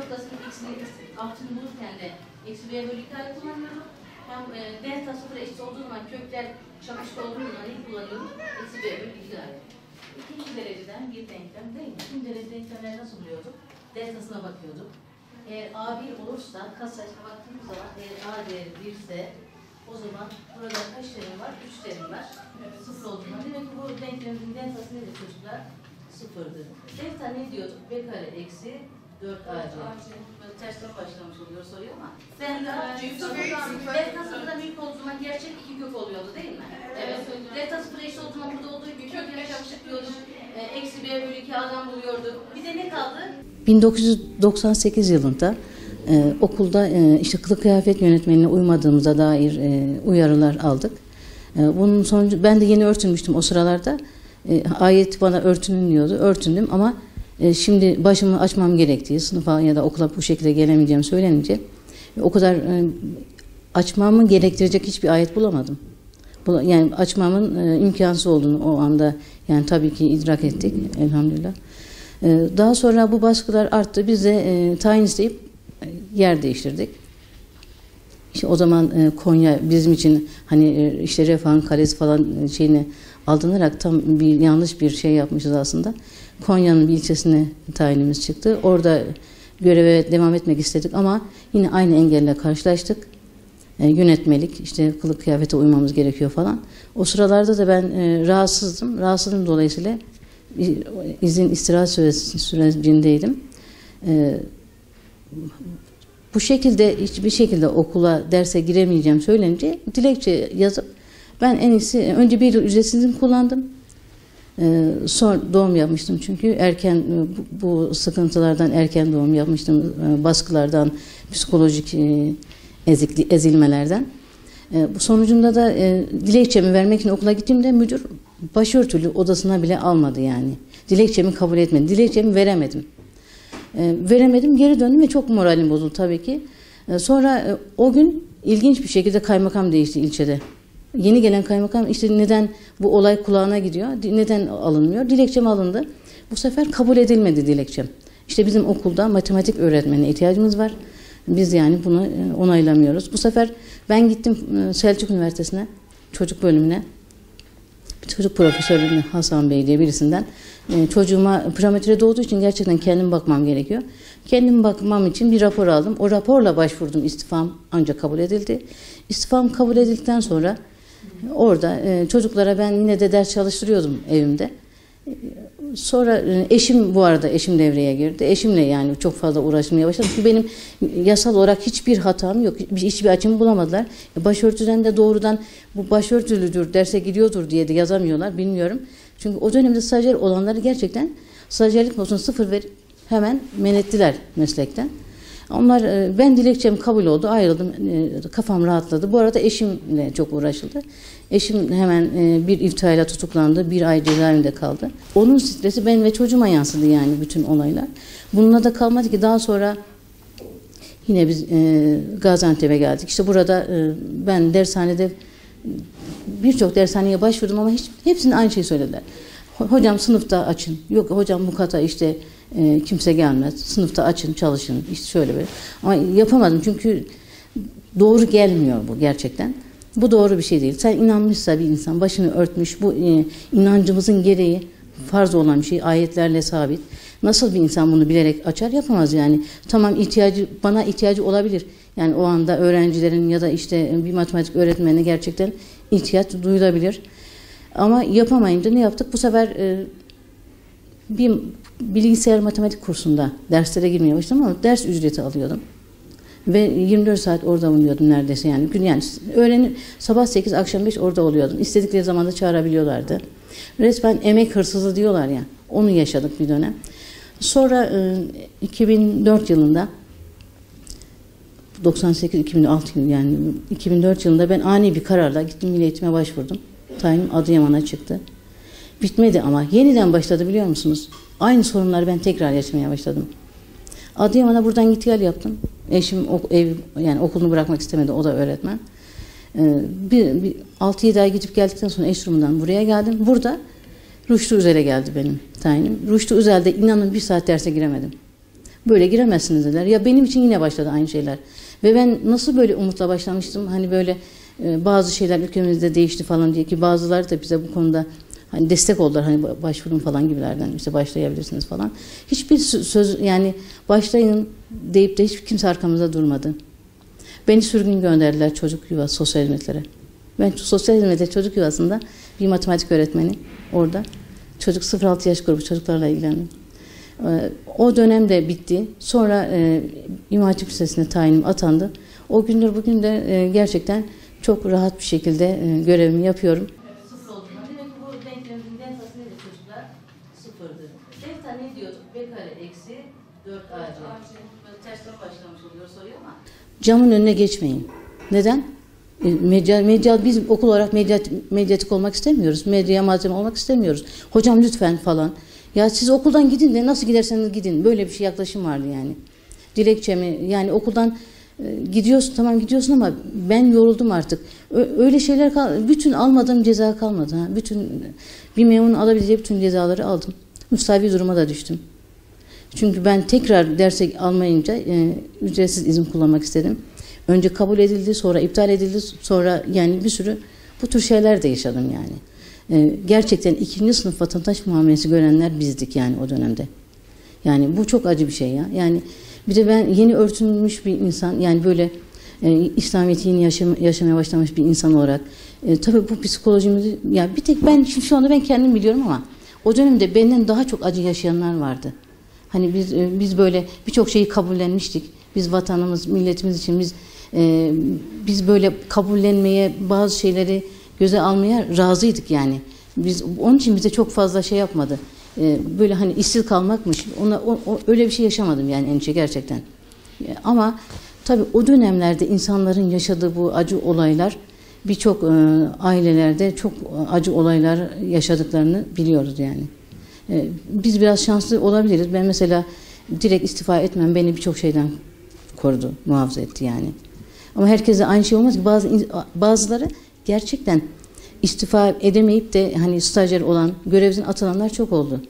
noktasının altını bulurken de eksi b bölü 2a'yı kullanıyorum. Hem delta sıfıra eşit olduğu zaman kökler çakışık olduğu zaman neyi kullanıyorum? Eksi b bölü 2a'yı. İkinci dereceden bir denklem değil mi? İkinci derece denklemleri nasıl buluyorduk? Deltasına bakıyorduk. Eğer A1 olursa katsayısına baktığımız zaman eğer A değeri 1 ise o zaman burada kaç terim var? 3 terim var. Evet. Sıfır olduğundan. Demek ki bu denklemin deltası nedir çocuklar? Sıfırdır. Delta ne diyorduk? B kare eksi 4AC. Tersten başlamış oluyor soruyor ama. Delta sıfırdan büyük olduğu zaman gerçek iki kök oluyordu değil mi? Evet. Delta sıfır eşit olduğu zaman burada olduğu gibi kök çarpışık diyorduk. Eksi B bölü 2A'dan buluyorduk. Bir de ne kaldı? 1998 yılında okulda işte kılık kıyafet yönetmenine uymadığımıza dair uyarılar aldık. Bunun sonucu ben de yeni örtünmüştüm o sıralarda. Ayet bana örtünün diyordu. Örtündüm ama şimdi başımı açmam gerektiği, sınıfa ya da okula bu şekilde gelemeyeceğim söylenince o kadar açmamı gerektirecek hiçbir ayet bulamadım. Yani açmamın imkansız olduğunu o anda yani tabii ki idrak ettik elhamdülillah. Daha sonra bu baskılar arttı. Biz de tayin isteyip yer değiştirdik. İşte o zaman Konya bizim için hani işte Refah'ın kalesi falan şeyine aldınarak tam bir yanlış bir şey yapmışız aslında. Konya'nın bir ilçesine tayinimiz çıktı. Orada göreve devam etmek istedik ama yine aynı engelle karşılaştık. Yönetmelik, işte kılık kıyafete uymamız gerekiyor falan. O sıralarda da ben rahatsızdım. Rahatsızlığım dolayısıyla izin istirahat sürecindeydim. Bu şekilde hiçbir şekilde okula derse giremeyeceğim söylenince dilekçe yazıp ben en iyisi önce bir yıl ücretsiz izin kullandım. Sonra doğum yapmıştım çünkü erken bu sıkıntılardan erken doğum yapmıştım, baskılardan, psikolojik ezilmelerden. Bu sonucunda da dilekçemi vermek için okula gittiğimde müdür başörtülü odasına bile almadı yani. Dilekçemi kabul etmedi. Dilekçemi veremedim. Veremedim, geri döndüm ve çok moralim bozuldu tabii ki. Sonra o gün ilginç bir şekilde kaymakam değişti ilçede. Yeni gelen kaymakam işte neden bu olay kulağına gidiyor, neden alınmıyor? Dilekçem alındı. Bu sefer kabul edilmedi dilekçem. İşte bizim okulda matematik öğretmenine ihtiyacımız var. Biz yani bunu onaylamıyoruz. Bu sefer ben gittim Selçuk Üniversitesi'ne, çocuk bölümüne. Çocuk profesörü Hasan Bey diye birisinden çocuğuma prematüre doğduğu için gerçekten kendim bakmam gerekiyor. Kendim bakmam için bir rapor aldım. O raporla başvurdum. İstifam ancak kabul edildi. İstifam kabul edildikten sonra orada çocuklara ben yine de ders çalıştırıyordum evimde. Sonra eşim bu arada eşim devreye girdi. Eşimle yani çok fazla uğraşmaya başladım. Çünkü benim yasal olarak hiçbir hatam yok. Hiçbir açımı bulamadılar. Başörtüden de doğrudan bu başörtülüdür, derse gidiyordur diye de yazamıyorlar. Bilmiyorum. Çünkü o dönemde stajyer olanları gerçekten stajyerlik notunu sıfır verip hemen men ettiler meslekten. Onlar ben dilekçem kabul oldu, ayrıldım, kafam rahatladı. Bu arada eşimle çok uğraşıldı. Eşim hemen bir iftirayla tutuklandı, bir ay cezaevinde kaldı. Onun stresi ben ve çocuğuma yansıdı yani bütün olaylar. Bununla da kalmadı ki daha sonra yine biz Gaziantep'e geldik. İşte burada ben dershanede birçok dershaneye başvurdum ama hepsinin aynı şeyi söylediler. Hocam sınıfta açın. Yok hocam bu kata işte kimse gelmez. Sınıfta açın, çalışın. İşte şöyle böyle. Ama yapamadım çünkü doğru gelmiyor bu gerçekten. Bu doğru bir şey değil. Sen inanmışsa bir insan başını örtmüş, bu inancımızın gereği farz olan bir şey, ayetlerle sabit. Nasıl bir insan bunu bilerek açar yapamaz yani. Tamam bana ihtiyacı olabilir. Yani o anda öğrencilerin ya da işte bir matematik öğretmenine gerçekten ihtiyaç duyulabilir. Ama yapamayınca ne yaptık? Bu sefer bir bilgisayar matematik kursunda derslere girmeye başladım ama ders ücreti alıyordum. Ve 24 saat orada bulunuyordum neredeyse yani. Yani sabah 8 akşam 5 orada oluyordum. İstedikleri zaman da çağırabiliyorlardı. Resmen emek hırsızı diyorlar ya. Onu yaşadık bir dönem. Sonra 2004 yılında 98-2006 yani 2004 yılında ben ani bir kararla gittim Milli Eğitim'e başvurdum. Tayinim Adıyaman'a çıktı. Bitmedi ama yeniden başladı biliyor musunuz? Aynı sorunları ben tekrar yaşamaya başladım. Adıyaman'a buradan git gel yaptım. Eşim yani okulunu bırakmak istemedi, o da öğretmen. 6-7 ay gidip geldikten sonra Eşrum'dan buraya geldim. Burada Rüştü Üzel'e geldi benim tayinim. Rüştü Üzel'de inanın bir saat derse giremedim. Böyle giremezsiniz dediler. Ya benim için yine başladı aynı şeyler. Ve ben nasıl böyle umutla başlamıştım. Hani böyle bazı şeyler ülkemizde değişti falan diye ki bazıları da bize bu konuda hani destek oldular. Hani başvurun falan gibilerden işte başlayabilirsiniz falan. Hiçbir söz yani başlayın deyip de hiç kimse arkamızda durmadı. Beni sürgün gönderdiler çocuk yuvası sosyal hizmetlere. Ben sosyal hizmetler çocuk yuvasında bir matematik öğretmeni orada. Çocuk 0-6 yaş grubu çocuklarla ilgilendim. O dönem de bitti. Sonra İmam Hatip Lisesi'ne tayinim atandı. O gündür bugün de gerçekten çok rahat bir şekilde görevimi yapıyorum. Sıfır olduğundan demek ki bu denklemin deltası nedir çocuklar? Sıfırdır. Delta ne diyorduk? B kare eksi 4AC. Böyle tersten başlamış oluyor soruyor ama. Camın önüne geçmeyin. Neden? Medya, biz okul olarak medyatik olmak istemiyoruz. Medya malzeme olmak istemiyoruz. Hocam lütfen falan. Ya siz okuldan gidin de nasıl giderseniz gidin. Böyle bir şey yaklaşım vardı yani. Dilekçemi yani okuldan gidiyorsun tamam gidiyorsun ama ben yoruldum artık. Öyle şeyler bütün almadığım ceza kalmadı. Ha. Bütün bir memurun alabileceği bütün cezaları aldım. Müstavi duruma da düştüm. Çünkü ben tekrar derse almayınca ücretsiz izin kullanmak istedim. Önce kabul edildi, sonra iptal edildi, sonra yani bir sürü bu tür şeyler de yaşadım yani. Gerçekten 2. sınıf vatandaş muamelesi görenler bizdik yani o dönemde. Yani bu çok acı bir şey ya. Yani bir de ben yeni örtünmüş bir insan yani böyle İslamiyet'i yeni yaşamaya başlamış bir insan olarak tabii bu psikolojimizi ya bir tek ben şu anda ben kendim biliyorum ama o dönemde benden daha çok acı yaşayanlar vardı. Hani biz böyle birçok şeyi kabullenmiştik. Biz vatanımız, milletimiz için biz böyle kabullenmeye bazı şeyleri göze almaya razıydık yani. Biz onun için bize çok fazla şey yapmadı. Böyle hani işsiz kalmakmış. Öyle bir şey yaşamadım yani endişe gerçekten. Ama tabii o dönemlerde insanların yaşadığı bu acı olaylar birçok ailelerde çok acı olaylar yaşadıklarını biliyoruz yani. Biz biraz şanslı olabiliriz. Ben mesela direkt istifa etmem beni birçok şeyden korudu, muhafaza etti yani. Ama herkese aynı şey olmaz ki. Bazıları gerçekten istifa edemeyip de hani stajyer olan, görevden atılanlar çok oldu.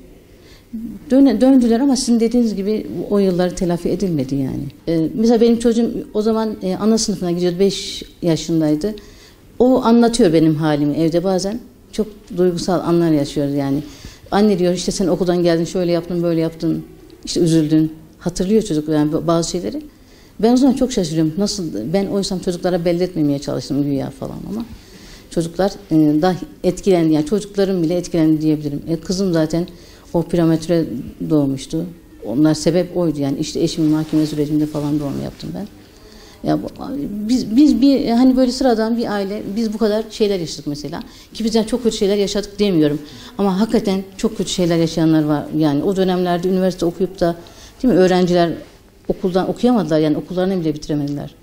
Döndüler ama sizin dediğiniz gibi o yılları telafi edilmedi yani. Mesela benim çocuğum o zaman ana sınıfına gidiyordu, 5 yaşındaydı. O anlatıyor benim halimi evde bazen. Çok duygusal anlar yaşıyoruz yani. Anne diyor işte sen okuldan geldin şöyle yaptın böyle yaptın işte üzüldün. Hatırlıyor çocuk yani bazı şeyleri. Ben o zaman çok şaşırıyorum. Nasıl ben oysam çocuklara belli etmemeye çalıştım güya falan ama çocuklar daha etkilendi yani çocukların bile etkilendi diyebilirim. Kızım zaten o prematüre doğmuştu. Onlar sebep oydu yani işte eşimin mahkeme sürecinde falan doğum yaptım ben. Ya biz bir hani böyle sıradan bir aile biz bu kadar şeyler yaşadık mesela ki bizden çok kötü şeyler yaşadık demiyorum ama hakikaten çok kötü şeyler yaşayanlar var yani o dönemlerde üniversite okuyup da değil mi öğrenciler okuldan okuyamadılar yani okullarını bile bitiremediler.